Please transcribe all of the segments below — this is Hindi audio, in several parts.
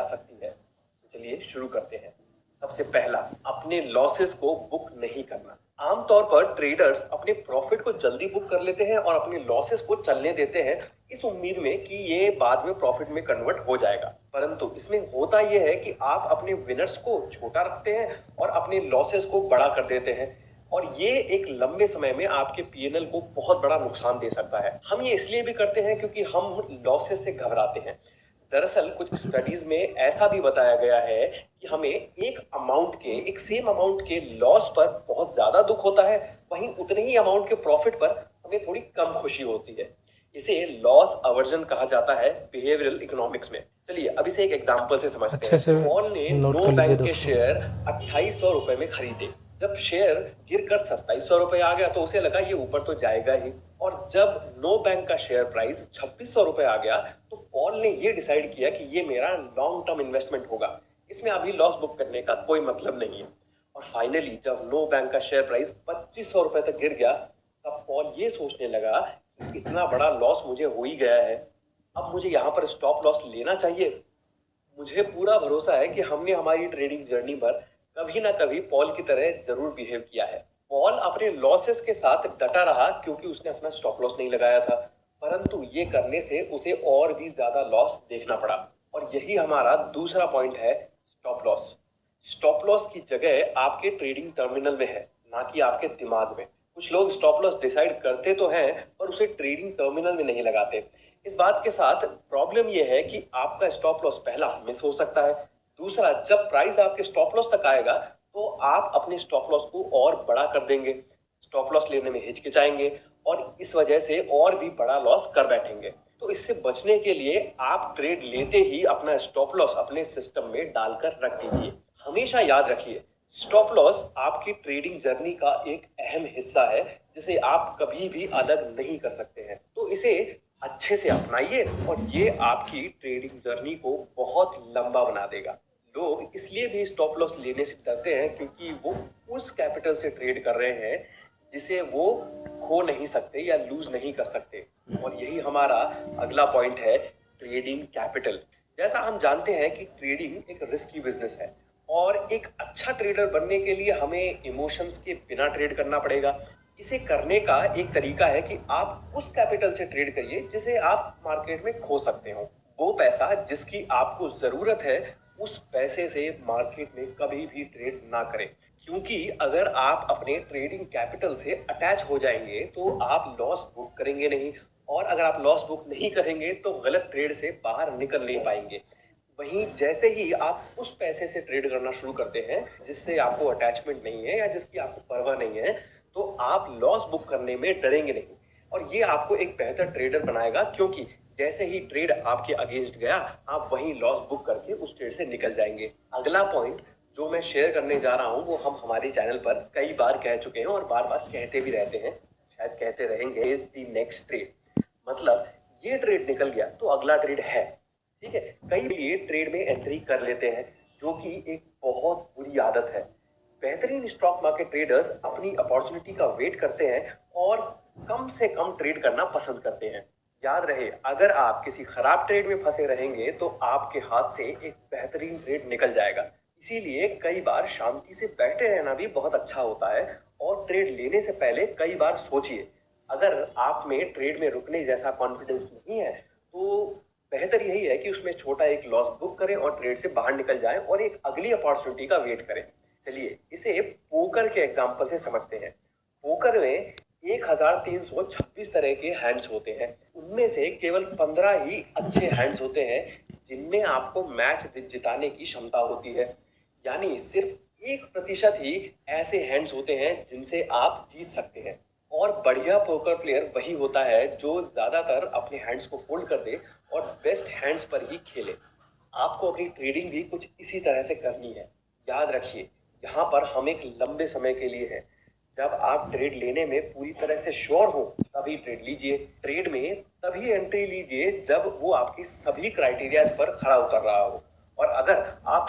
सकती है। तो चलिए शुरू करते हैं। सबसे पहला, अपने लॉसेस को बुक नहीं करना। आमतौर पर ट्रेडर्स अपने प्रॉफिट को जल्दी बुक कर लेते हैं और अपने लॉसेस को चलने देते हैं इस उम्मीद में कि ये बाद में प्रॉफिट में कन्वर्ट हो जाएगा। परंतु इसमें होता यह है कि आप अपने विनर्स को छोटा रखते हैं और अपने लॉसेस को बड़ा कर देते हैं और ये एक लंबे समय में आपके पीएनएल को बहुत बड़ा नुकसान दे सकता है। हम ये इसलिए भी करते हैं क्योंकि हम लॉसेस से घबराते हैं। दरअसल कुछ स्टडीज में ऐसा भी बताया गया है कि हमें एक सेम अमाउंट के लॉस पर बहुत ज्यादा दुख होता है, वहीं उतने ही अमाउंट के प्रॉफिट पर हमें थोड़ी कम खुशी होती है। इसे लॉस अवर्जन कहा जाता है बिहेवियरल इकोनॉमिक्स में। चलिए अब इसे एक एग्जांपल से समझते हैं। से पॉल ने नोट नो कर लीजिए बैंक के दोस्तों। शेयर 2800 रुपए में खरीदे। जब शेयर गिरकर 2700 रुपए आ गया तो उसे लगा ये ऊपर तो जाएगा ही, और जब नो बैंक का शेयर प्राइस 2600 रुपए आ गया तो पॉल ने ये डिसाइड किया कि ये मेरा लॉन्ग टर्म इन्वेस्टमेंट होगा, इसमें अभी लॉस बुक करने का कोई मतलब नहीं है। और फाइनली जब नो बैंक का शेयर प्राइस 2500 रुपए तक गिर गया तब पॉल ये सोचने लगा कि इतना बड़ा लॉस मुझे हो ही गया है, अब मुझे यहाँ पर स्टॉप लॉस लेना चाहिए। मुझे पूरा भरोसा है कि हमने हमारी ट्रेडिंग जर्नी पर कभी ना कभी पॉल की तरह जरूर बिहेव किया है। पॉल अपने लॉसेस के साथ डटा रहा क्योंकि उसने अपना स्टॉप लॉस नहीं लगाया था, परंतु ये करने से उसे और भी ज्यादा लॉस देखना पड़ा। और यही हमारा दूसरा पॉइंट है, स्टॉप लॉस। स्टॉप लॉस की जगह आपके ट्रेडिंग टर्मिनल में है, ना कि आपके दिमाग में। कुछ लोग स्टॉप लॉस डिसाइड करते तो हैं पर उसे ट्रेडिंग टर्मिनल में नहीं लगाते। इस बात के साथ प्रॉब्लम यह है कि आपका स्टॉप लॉस पहला मिस हो सकता है, दूसरा जब प्राइस आपके स्टॉप लॉस तक आएगा तो आप अपने स्टॉप लॉस को और बड़ा कर देंगे, स्टॉप लॉस लेने में हिचकिचाएंगे और इस वजह से और भी बड़ा लॉस कर बैठेंगे। तो इससे बचने के लिए आप ट्रेड लेते ही अपना स्टॉप लॉस अपने सिस्टम में डालकर रख दीजिए। हमेशा याद रखिए, स्टॉप लॉस आपकी ट्रेडिंग जर्नी का एक अहम हिस्सा है जिसे आप कभी भी अलग नहीं कर सकते हैं। तो इसे अच्छे से अपनाइए और ये आपकी ट्रेडिंग जर्नी को बहुत लंबा बना देगा। लोग इसलिए भी स्टॉप लॉस लेने से डरते हैं क्योंकि वो उस कैपिटल से ट्रेड कर रहे हैं जिसे वो खो नहीं सकते या लूज नहीं कर सकते। और यही हमारा अगला पॉइंट है, ट्रेडिंग कैपिटल। जैसा हम जानते हैं कि ट्रेडिंग एक रिस्की बिजनेस है और एक अच्छा ट्रेडर बनने के लिए हमें इमोशंस के बिना ट्रेड करना पड़ेगा। इसे करने का एक तरीका है कि आप उस कैपिटल से ट्रेड करिए जिसे आप मार्केट में खो सकते हो। वो पैसा जिसकी आपको जरूरत है, उस पैसे से मार्केट में कभी भी ट्रेड ना करें, क्योंकि अगर आप अपने ट्रेडिंग कैपिटल से अटैच हो जाएंगे तो आप लॉस बुक करेंगे नहीं, और अगर आप लॉस बुक नहीं करेंगे तो गलत ट्रेड से बाहर निकल नहीं पाएंगे। वहीं जैसे ही आप उस पैसे से ट्रेड करना शुरू करते हैं जिससे आपको अटैचमेंट नहीं है या जिसकी आपको परवाह नहीं है, तो आप लॉस बुक करने में डरेंगे नहीं और ये आपको एक बेहतर ट्रेडर बनाएगा, क्योंकि जैसे ही ट्रेड आपके अगेंस्ट गया आप वहीं लॉस बुक करके उस ट्रेड से निकल जाएंगे। अगला पॉइंट जो मैं शेयर करने जा रहा हूं वो हम हमारे चैनल पर कई बार कह चुके हैं और बार बार कहते भी रहते हैं, शायद कहते रहेंगे, इज द नेक्स्ट ट्रेड। मतलब ये ट्रेड निकल गया तो अगला ट्रेड है। ठीक है, कई ये ट्रेड में एंट्री कर लेते हैं जो कि एक बहुत बुरी आदत है। बेहतरीन स्टॉक मार्केट ट्रेडर्स अपनी अपॉर्चुनिटी का वेट करते हैं और कम से कम ट्रेड करना पसंद करते हैं। याद रहे, अगर आप किसी खराब ट्रेड में फंसे रहेंगे तो आपके हाथ से एक बेहतरीन ट्रेड निकल जाएगा। इसीलिए कई बार शांति से बैठे रहना भी बहुत अच्छा होता है और ट्रेड लेने से पहले कई बार सोचिए। अगर आप में ट्रेड में रुकने जैसा कॉन्फिडेंस नहीं है तो बेहतर यही है कि उसमें छोटा एक लॉस बुक करें और ट्रेड से बाहर निकल जाएं और एक अगली अपॉर्चुनिटी का वेट करें। चलिए इसे पोकर के एग्जांपल से समझते हैं। पोकर में 1326 तरह के हैंड्स होते हैं, उनमें से केवल 15 ही अच्छे हैंड्स होते हैं जिनमें आपको मैच जिताने की क्षमता होती है। यानी सिर्फ 1% ही ऐसे हैंड्स होते हैं जिनसे आप जीत सकते हैं। और बढ़िया पोकर प्लेयर वही होता है जो ज्यादातर अपने हैंड्स को फोल्ड कर दे और बेस्ट हैंड्स पर ही खेले। आपको अपनी ट्रेडिंग भी कुछ इसी तरह से करनी है। याद रखिए, यहाँ पर हम एक लंबे समय के लिए हैं। जब आप ट्रेड लेने में पूरी तरह से श्योर हो तभी ट्रेड लीजिए। ट्रेड में तभी एंट्री लीजिए जब वो आपकी सभी क्राइटेरियाज पर खरा उतर रहा हो। और अगर आप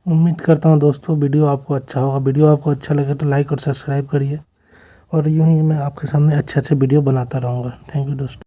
उम्मीद करता हूँ दोस्तों वीडियो आपको अच्छा होगा। वीडियो आपको अच्छा लगे तो लाइक और सब्सक्राइब करिए और यूं ही मैं आपके सामने अच्छे अच्छे वीडियो बनाता रहूँगा। थैंक यू दोस्तों।